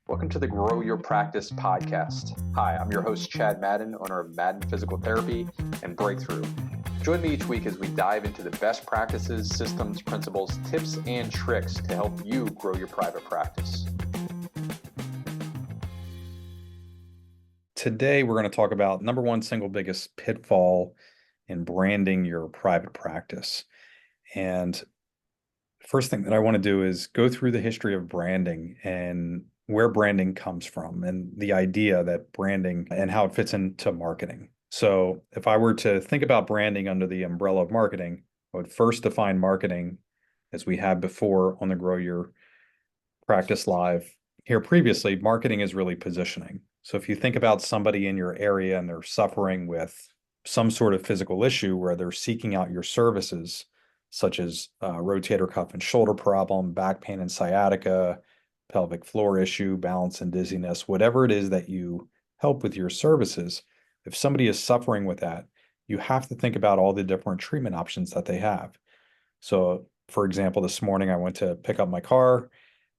Welcome to the Grow Your Practice podcast. Hi, I'm your host, Chad Madden, owner of Madden Physical Therapy and Breakthrough. Join me each week as we dive into the best practices, systems, principles, tips, and tricks to help you grow your private practice. Today, we're going to talk about number one single biggest pitfall in branding your private practice. And first thing that I want to do is go through the history of branding and where branding comes from and the idea that branding and how it fits into marketing. So if I were to think about branding under the umbrella of marketing, I would first define marketing as we had before on the Grow Your Practice Live here previously. Marketing is really positioning. So if you think about somebody in your area and they're suffering with some sort of physical issue where they're seeking out your services, such as rotator cuff and shoulder problem, back pain and sciatica, pelvic floor issue, balance and dizziness, whatever it is that you help with your services, if somebody is suffering with that, you have to think about all the different treatment options that they have. So, for example, this morning I went to pick up my car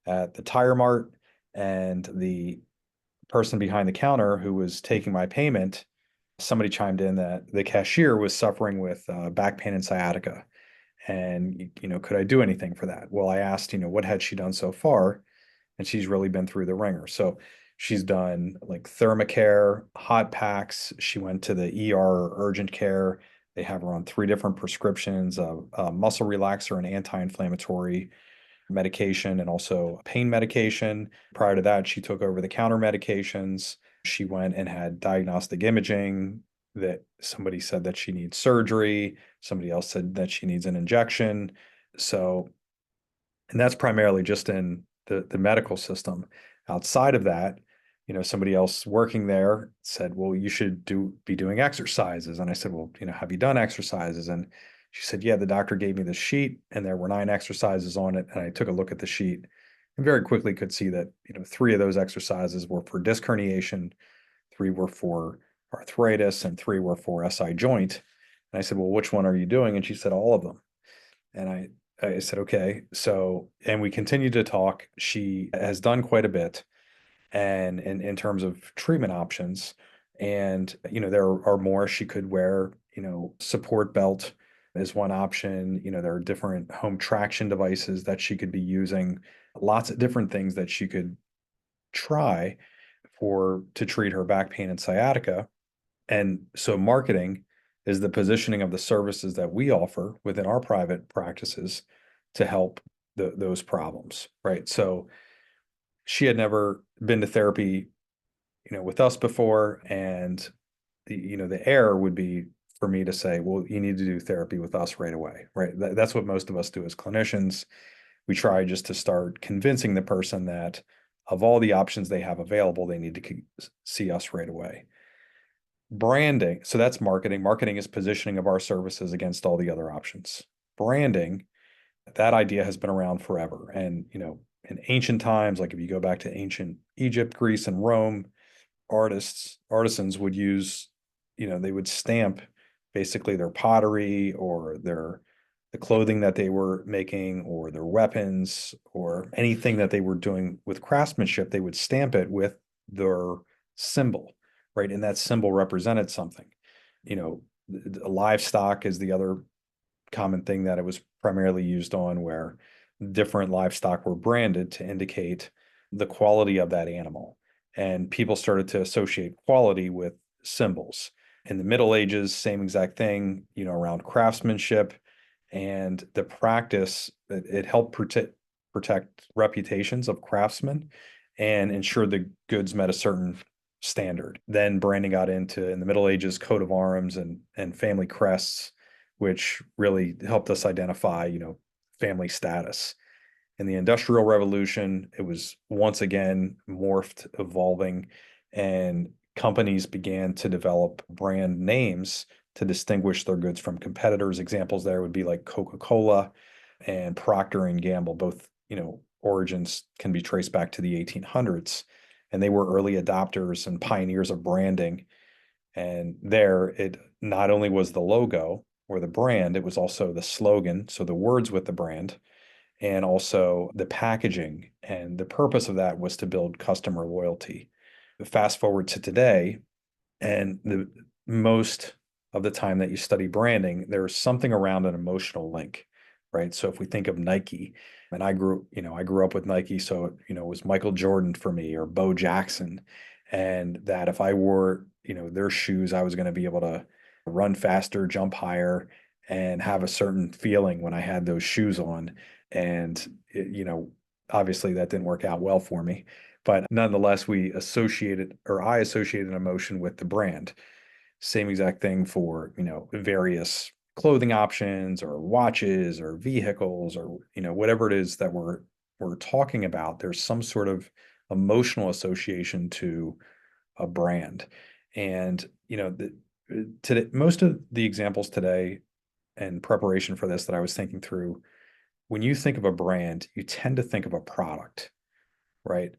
at the Tire Mart, and the person behind the counter who was taking my payment, somebody chimed in that the cashier was suffering with back pain and sciatica. And, could I do anything for that? Well, I asked, what had she done so far? And she's really been through the ringer. So she's done like thermacare, hot packs. She went to the ER, urgent care. They have her on 3 different prescriptions of muscle relaxer and anti-inflammatory medication, and also pain medication. Prior to that, she took over the counter medications. She went and had diagnostic imaging that somebody said that she needs surgery. Somebody else said that she needs an injection. So, and that's primarily just in the medical system. Outside of that, somebody else working there said, well, you should be doing exercises. And I said, well, have you done exercises? And she said, yeah, the doctor gave me the sheet and there were 9 exercises on it. And I took a look at the sheet and very quickly could see that, 3 of those exercises were for disc herniation, 3 were for arthritis, and 3 were for SI joint. And I said, well, which one are you doing? And she said, all of them. And I said, okay. So, and we continued to talk. She has done quite a bit and in terms of treatment options. And, there are more. She could wear, support belt is one option. There are different home traction devices that she could be using, lots of different things that she could try to treat her back pain and sciatica. And so marketing is the positioning of the services that we offer within our private practices to help those problems, right? So she had never been to therapy, with us before, and the error would be for me to say, well, you need to do therapy with us right away, right? That's what most of us do as clinicians. We try just to start convincing the person that of all the options they have available, they need to see us right away. Branding, so that's marketing. Marketing is positioning of our services against all the other options. Branding, that idea has been around forever. And, in ancient times, like if you go back to ancient Egypt, Greece, and Rome, artisans would use, they would stamp basically their pottery or the clothing that they were making or their weapons or anything that they were doing with craftsmanship. They would stamp it with their symbol, right? And that symbol represented something. Livestock is the other common thing that it was primarily used on, where different livestock were branded to indicate the quality of that animal. And people started to associate quality with symbols. In the Middle Ages, same exact thing, around craftsmanship and the practice. It helped protect reputations of craftsmen and ensure the goods met a certain standard. Then branding got into, in the Middle Ages, coat of arms and family crests, which really helped us identify, family status. In the Industrial Revolution, it was once again morphed, evolving, and companies began to develop brand names to distinguish their goods from competitors. Examples there would be like Coca-Cola and Procter and Gamble. Both, origins can be traced back to the 1800s, and they were early adopters and pioneers of branding. And there, it not only was the logo or the brand, it was also the slogan, so the words with the brand. and also the packaging. And the purpose of that was to build customer loyalty. Fast forward to today, and the most of the time that you study branding, there's something around an emotional link, right? So if we think of Nike, and I grew up with Nike, so it was Michael Jordan for me or Bo Jackson, and that if I wore their shoes, I was going to be able to run faster, jump higher, and have a certain feeling when I had those shoes on. And obviously that didn't work out well for me, but nonetheless, I associated emotion with the brand. Same exact thing for, various clothing options or watches or vehicles or, whatever it is that we're talking about. There's some sort of emotional association to a brand. And, today, most of the examples today and preparation for this that I was thinking through, when you think of a brand, you tend to think of a product, right?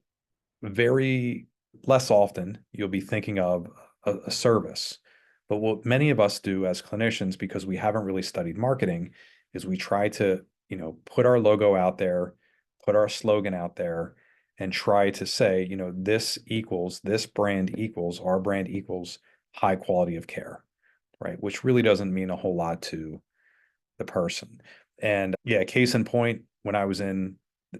Very less often you'll be thinking of a service. But what many of us do as clinicians, because we haven't really studied marketing, is we try to, put our logo out there, put our slogan out there, and try to say, this brand equals, our brand equals high quality of care, right? Which really doesn't mean a whole lot to the person. And yeah, case in point, when I was in,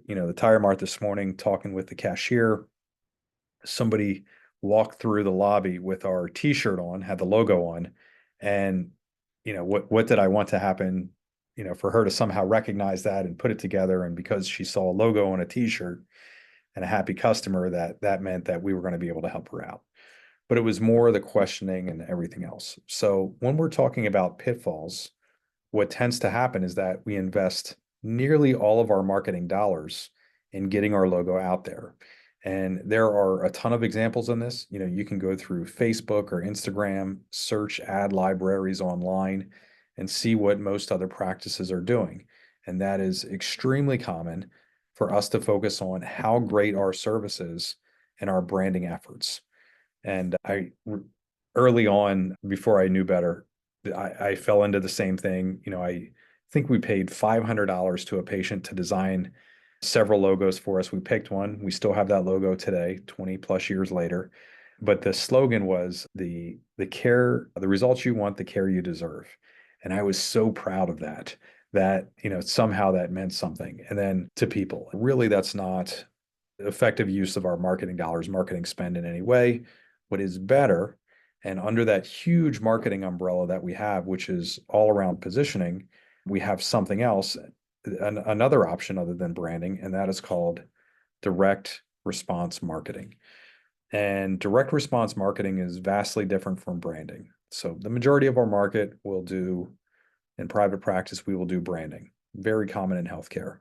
the Tire Mart this morning talking with the cashier, somebody walked through the lobby with our t-shirt on, had the logo on, and what did I want to happen, for her to somehow recognize that and put it together, and because she saw a logo on a t-shirt and a happy customer, that meant that we were going to be able to help her out. But it was more the questioning and everything else. So when we're talking about pitfalls, what tends to happen is that we invest nearly all of our marketing dollars in getting our logo out there. And there are a ton of examples in this. You can go through Facebook or Instagram, search ad libraries online, and see what most other practices are doing. And that is extremely common for us to focus on how great our service is and our branding efforts. And early on, before I knew better, I fell into the same thing. I think we paid $500 to a patient to design several logos for us. We picked one. We still have that logo today, 20 plus years later. But the slogan was the results you want, the care you deserve. And I was so proud of that somehow that meant something. And then to people, really, that's not effective use of our marketing dollars, marketing spend in any way. What is better, and under that huge marketing umbrella that we have, which is all around positioning, we have something else, another option other than branding, and that is called direct response marketing. And direct response marketing is vastly different from branding. So the majority of our market will do, in private practice, we will do branding. Very common in healthcare.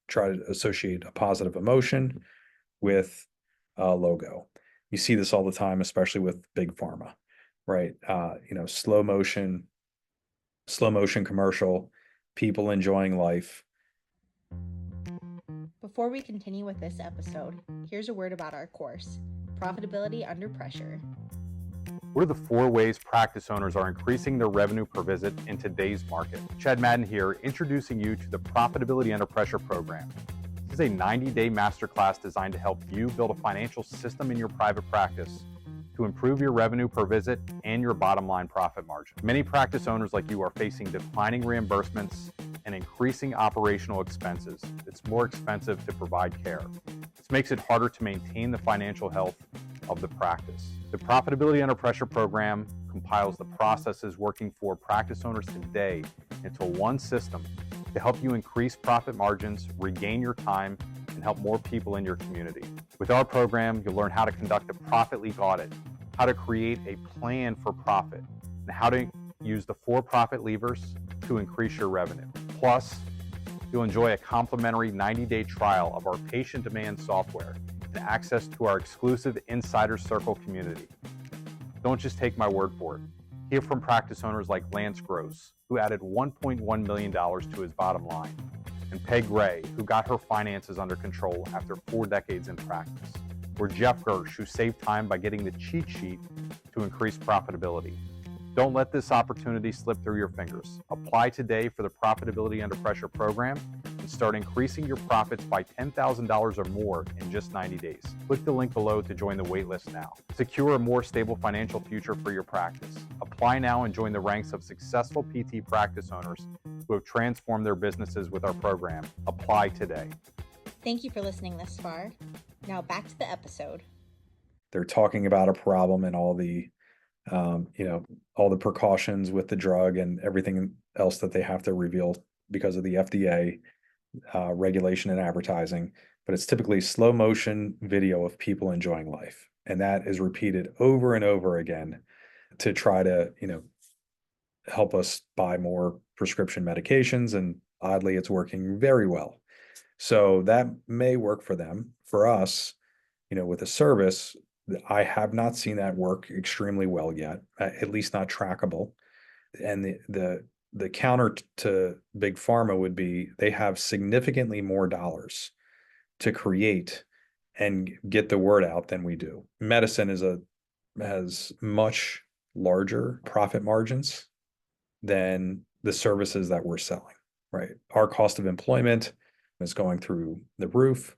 Try to associate a positive emotion with a logo. You see this all the time, especially with big pharma, right? Slow motion commercial, people enjoying life. Before we continue with this episode, here's a word about our course, Profitability Under Pressure. What are the 4 ways practice owners are increasing their revenue per visit in today's market? Chad Madden here, introducing you to the Profitability Under Pressure program. This is a 90-day masterclass designed to help you build a financial system in your private practice to improve your revenue per visit and your bottom line profit margin. Many practice owners like you are facing declining reimbursements and increasing operational expenses. It's more expensive to provide care. This makes it harder to maintain the financial health of the practice. The Profitability Under Pressure program compiles the processes working for practice owners today into one system to help you increase profit margins, regain your time, and help more people in your community. With our program, you'll learn how to conduct a profit leak audit, how to create a plan for profit, and how to use the 4 profit levers to increase your revenue. Plus, you'll enjoy a complimentary 90-day trial of our patient demand software and access to our exclusive Insider Circle community. Don't just take my word for it. Hear from practice owners like Lance Gross, who added $1.1 million to his bottom line, and Peg Ray, who got her finances under control after 4 decades in practice, or Jeff Gersh, who saved time by getting the cheat sheet to increase profitability. Don't let this opportunity slip through your fingers. Apply today for the Profitability Under Pressure program and start increasing your profits by $10,000 or more in just 90 days. Click the link below to join the waitlist now. Secure a more stable financial future for your practice. Apply now and join the ranks of successful PT practice owners who have transformed their businesses with our program. Apply today. Thank you for listening this far. Now back to the episode. They're talking about a problem and all the, all the precautions with the drug and everything else that they have to reveal because of the FDA regulation and advertising. But it's typically slow motion video of people enjoying life. And that is repeated over and over again to try to, help us buy more prescription medications. And oddly, it's working very well. So that may work for them. For us, with a service, I have not seen that work extremely well yet, at least not trackable. And the counter to big pharma would be they have significantly more dollars to create and get the word out than we do. Medicine has much larger profit margins than the services that we're selling, right? Our cost of employment is going through the roof.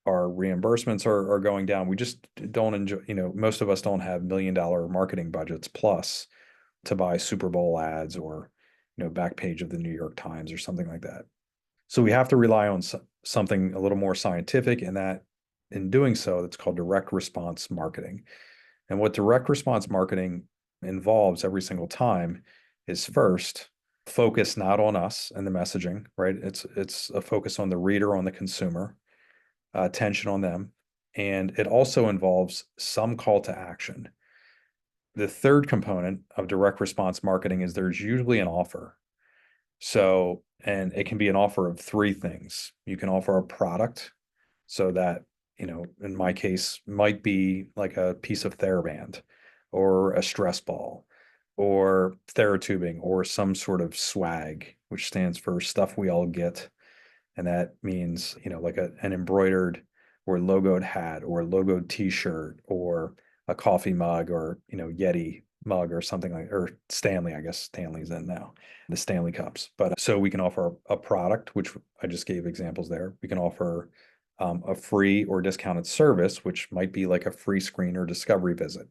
Our reimbursements are going down. We just don't enjoy, most of us don't have $1 million marketing budgets plus to buy Super Bowl ads or, back page of the New York Times or something like that. So we have to rely on something a little more scientific, and that in doing so, it's called direct response marketing. And what direct response marketing involves every single time is first focus not on us and the messaging, right? It's a focus on the reader, on the consumer, attention on them. And it also involves some call to action. The third component of direct response marketing is there's usually an offer. So, and it can be an offer of three things. You can offer a product, so that, in my case, might be like a piece of TheraBand or a stress ball or TheraTubing or some sort of swag, which stands for stuff we all get. And that means, like an embroidered or logoed hat or logoed t-shirt or a coffee mug or, Yeti mug or something like, or Stanley, I guess Stanley's in now, the Stanley cups. But so we can offer a product, which I just gave examples there. We can offer a free or discounted service, which might be like a free screen or discovery visit.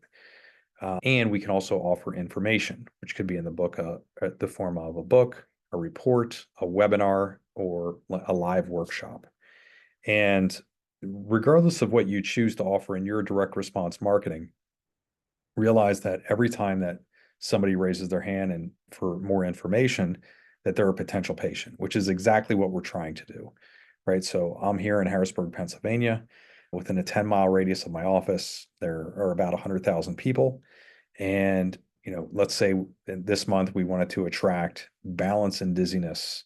And we can also offer information, which could be in the form of a book, a report, a webinar, or a live workshop. And regardless of what you choose to offer in your direct response marketing, realize that every time that somebody raises their hand and for more information, that they're a potential patient, which is exactly what we're trying to do, right? So I'm here in Harrisburg, Pennsylvania. Within a 10-mile radius of my office, there are about 100,000 people. And, let's say this month we wanted to attract balance and dizziness,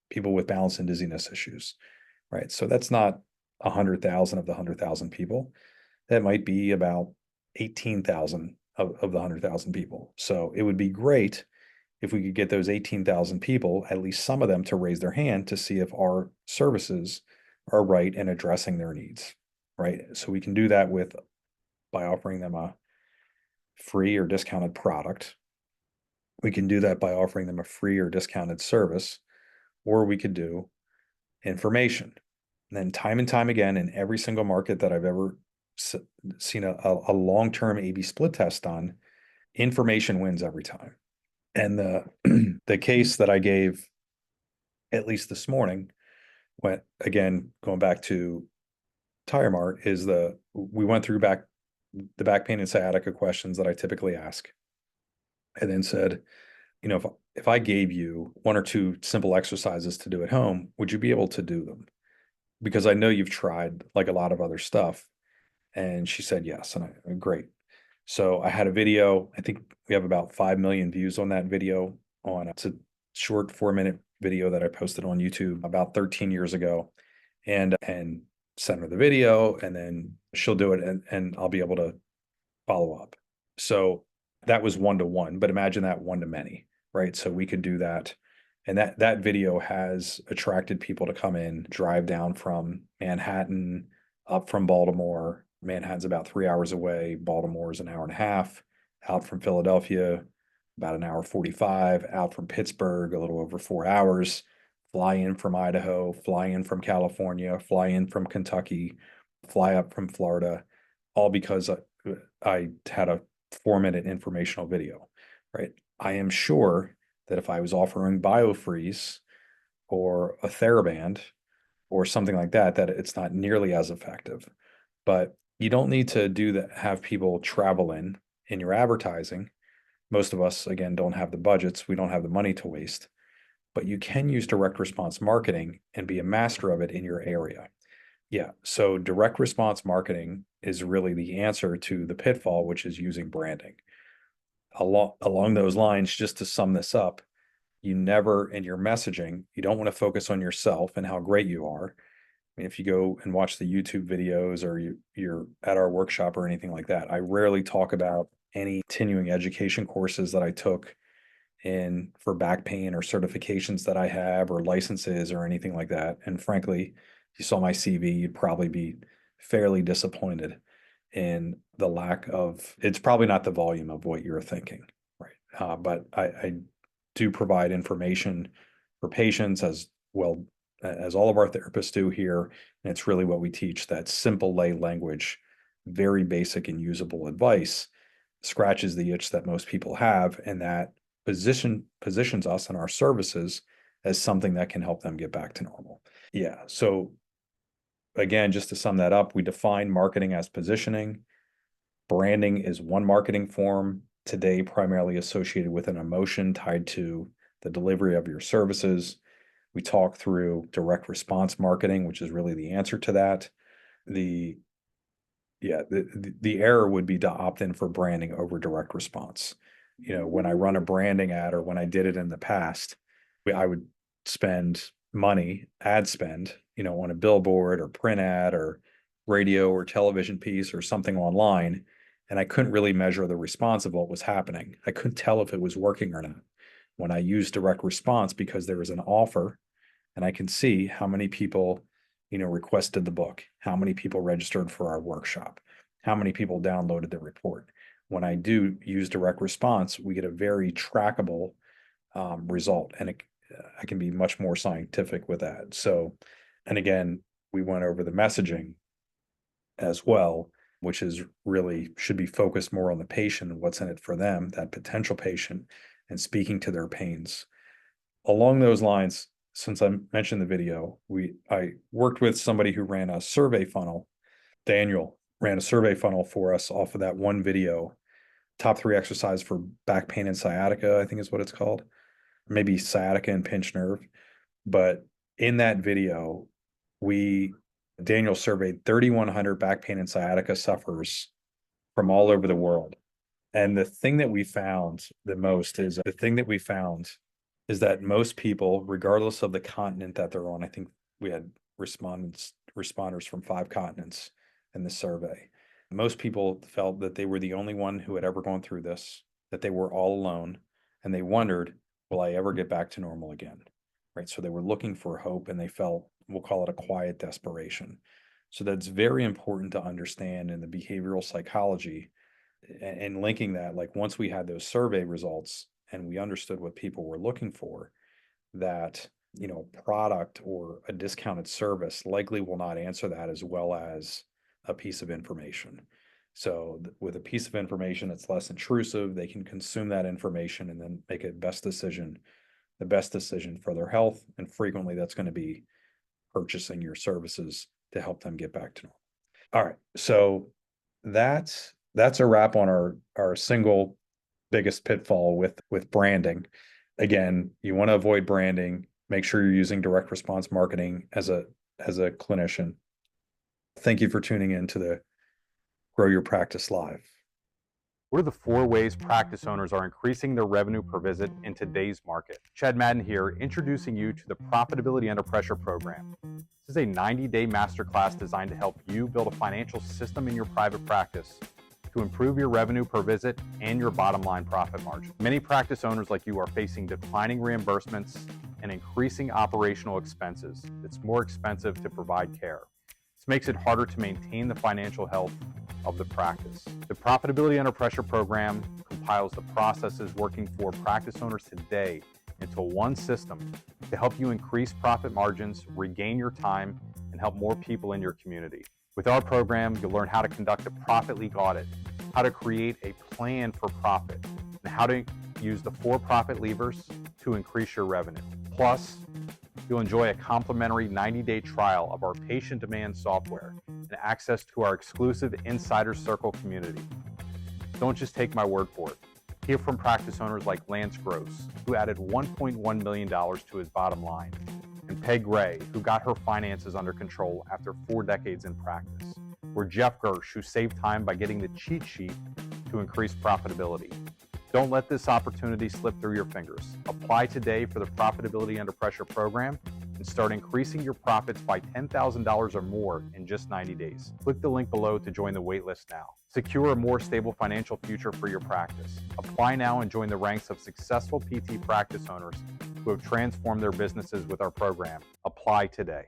people with balance and dizziness issues, right? So that's not 100,000 of the 100,000 people. That might be about 18,000 of the 100,000 people. So it would be great if we could get those 18,000 people, at least some of them, to raise their hand to see if our services are right in addressing their needs, right? So we can do that by offering them a free or discounted product. We can do that by offering them a free or discounted service, or we could do information. And then time and time again, in every single market that I've ever seen a long-term A/B split test on, information wins every time. And the case that I gave, at least this morning, went again, going back to Tire Mart, is we went through the back pain and sciatica questions that I typically ask, and then said, if I gave you one or two simple exercises to do at home, would you be able to do them? Because I know you've tried like a lot of other stuff. And she said yes, and great. So I had a video. I think we have about 5 million views on that video. It's a short 4-minute video that I posted on YouTube about 13 years ago, and send her the video, and then she'll do it, and I'll be able to follow up. So that was 1-to-1, but imagine that 1-to-many, right? So we could do that. And that video has attracted people to come in, drive down from Manhattan, up from Baltimore. Manhattan's about 3 hours away. Baltimore's an hour and a half. Out from Philadelphia, about an hour 45. Out from Pittsburgh, a little over 4 hours. fly in from Idaho, fly in from California, fly in from Kentucky, fly up from Florida, all because I had a 4-minute informational video, right? I am sure that if I was offering BioFreeze or a TheraBand or something like that, that it's not nearly as effective. But you don't need to do that, have people travel in your advertising. Most of us, again, don't have the budgets. We don't have the money to waste, but you can use direct response marketing and be a master of it in your area. Yeah. So direct response marketing is really the answer to the pitfall, which is using branding. Along those lines, just to sum this up, you never, in your messaging, you don't want to focus on yourself and how great you are. I mean, if you go and watch the YouTube videos or you're at our workshop or anything like that, I rarely talk about any continuing education courses that I took in for back pain or certifications that I have or licenses or anything like that. And frankly, if you saw my CV, you'd probably be fairly disappointed in the lack of, it's probably not the volume of what you're thinking, right? But I do provide information for patients as well as all of our therapists do here. And it's really what we teach, that simple lay language, very basic and usable advice scratches the itch that most people have, and that positions us and our services as something that can help them get back to normal. Yeah. So again, just to sum that up, we define marketing as positioning. Branding is one marketing form today, primarily associated with an emotion tied to the delivery of your services. We talk through direct response marketing, which is really the answer to that. The error would be to opt in for branding over direct response. When I run a branding ad, or when I did it in the past, I would spend money, ad spend, on a billboard or print ad or radio or television piece or something online. And I couldn't really measure the response of what was happening. I couldn't tell if it was working or not. When I use direct response, because there was an offer and I can see how many people, requested the book, how many people registered for our workshop, how many people downloaded the report. When I do use direct response, we get a very trackable result, and I can be much more scientific with that. So, and again, we went over the messaging as well, which is really should be focused more on the patient and what's in it for them, that potential patient, and speaking to their pains. Along those lines, since I mentioned the video, I worked with somebody who ran a survey funnel. Daniel ran a survey funnel for us off of that one video, top 3 exercise for back pain and sciatica, I think is what it's called. Maybe sciatica and pinched nerve. But in that video, Daniel surveyed 3,100 back pain and sciatica sufferers from all over the world. And the thing that we found is that most people, regardless of the continent that they're on, I think we had responders from 5 continents in the survey. Most people felt that they were the only one who had ever gone through this, that they were all alone, and they wondered, will I ever get back to normal again? Right. So they were looking for hope, and they felt, we'll call it a quiet desperation. So that's very important to understand in the behavioral psychology, and linking that, like once we had those survey results and we understood what people were looking for, that, product or a discounted service likely will not answer that as well as a piece of information. So with a piece of information that's less intrusive, they can consume that information and then make the best decision for their health. And frequently that's going to be purchasing your services to help them get back to normal. All right. So that's a wrap on our single biggest pitfall with branding. Again, you want to avoid branding. Make sure you're using direct response marketing as a clinician. Thank you for tuning in to the Grow Your Practice Live. What are the 4 ways practice owners are increasing their revenue per visit in today's market? Chad Madden here, introducing you to the Profitability Under Pressure program. This is a 90-day masterclass designed to help you build a financial system in your private practice to improve your revenue per visit and your bottom line profit margin. Many practice owners like you are facing declining reimbursements and increasing operational expenses. It's more expensive to provide care. This makes it harder to maintain the financial health of the practice. The Profitability Under Pressure program compiles the processes working for practice owners today into one system to help you increase profit margins, regain your time, and help more people in your community. With our program, you'll learn how to conduct a profit leak audit, how to create a plan for profit, and how to use the 4 profit levers to increase your revenue. Plus, you'll enjoy a complimentary 90-day trial of our patient demand software and access to our exclusive Insider Circle community. Don't just take my word for it. Hear from practice owners like Lance Gross, who added $1.1 million to his bottom line, and Peg Gray, who got her finances under control after 4 decades in practice, or Jeff Gersh, who saved time by getting the cheat sheet to increase profitability. Don't let this opportunity slip through your fingers. Apply today for the Profitability Under Pressure program and start increasing your profits by $10,000 or more in just 90 days. Click the link below to join the waitlist now. Secure a more stable financial future for your practice. Apply now and join the ranks of successful PT practice owners who have transformed their businesses with our program. Apply today.